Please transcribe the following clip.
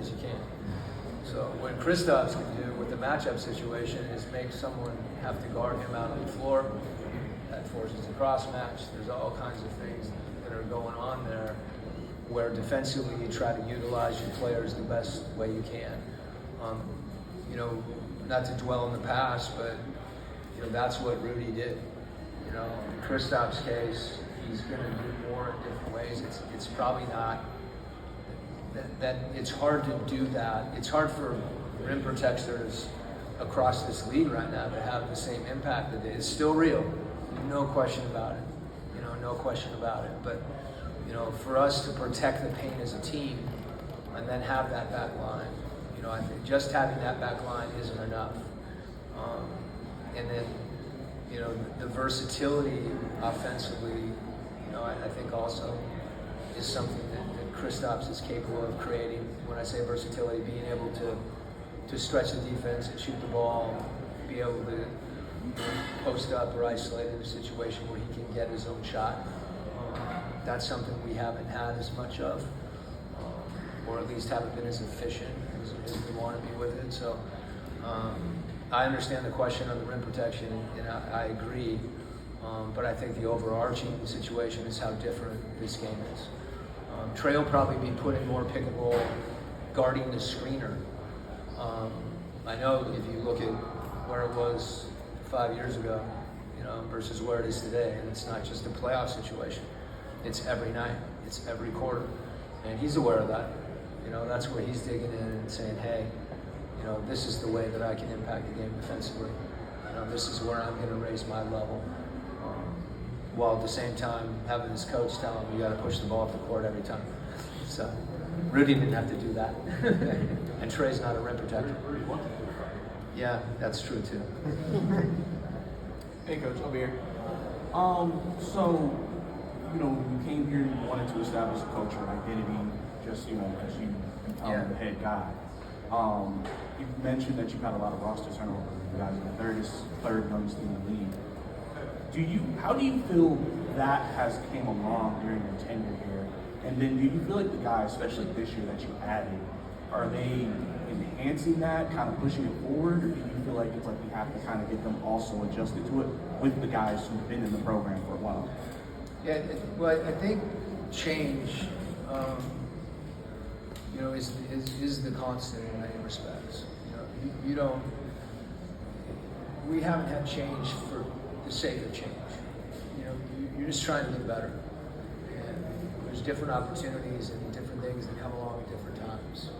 as you can. So what Kristaps can do with the matchup situation is make someone have to guard him out on the floor. That forces a cross match. There's all kinds of things that are going on there where defensively you try to utilize your players the best way you can. You know, not to dwell in the past, but you know, that's what Rudy did. You know, in Kristaps' case, he's going to do more in different ways. It's probably not that it's hard to do that. It's hard for rim protectors across this league right now to have the same impact that it's still real, no question about it. You know, no question about it. But you know, for us to protect the paint as a team and then have that back line, you know, I think just having that back line isn't enough. And then, you know, the versatility offensively, you know, I think also is something that Kristaps is capable of creating. When I say versatility, being able to stretch the defense and shoot the ball, be able to post up or isolate in a situation where he can get his own shot. That's something we haven't had as much of, or at least haven't been as efficient as we want to be with it. So I understand the question on the rim protection, and I agree. But I think the overarching situation is how different this game is. Trey will probably be putting more pick and roll, guarding the screener. I know if you look at where it was 5 years ago, you know, versus where it is today, and it's not just a playoff situation. It's every night. It's every quarter, and he's aware of that. You know, that's where he's digging in and saying, "Hey, you know, this is the way that I can impact the game defensively. You know, this is where I'm going to raise my level." While at the same time having his coach tell him, "You got to push the ball up the court every time." So Rudy didn't have to do that, and Trey's not a rim protector. Yeah, that's true too. Hey, Coach, over here. So, you know, you came here, you wanted to establish a culture, an identity, just, you know, as you empower the head guy. You mentioned that you've had a lot of roster turnover. You guys are the third youngest in the league. How do you feel that has came along during your tenure here? And then do you feel like the guys, especially this year that you added, are they enhancing that, kind of pushing it forward, or do you feel like it's like you have to kind of get them also adjusted to it with the guys who've been in the program for a while? Yeah, well, I think change, you know, is the constant in many respects. You know, you don't. We haven't had change for the sake of change. You know, you're just trying to get better, and there's different opportunities and different things that come along at different times.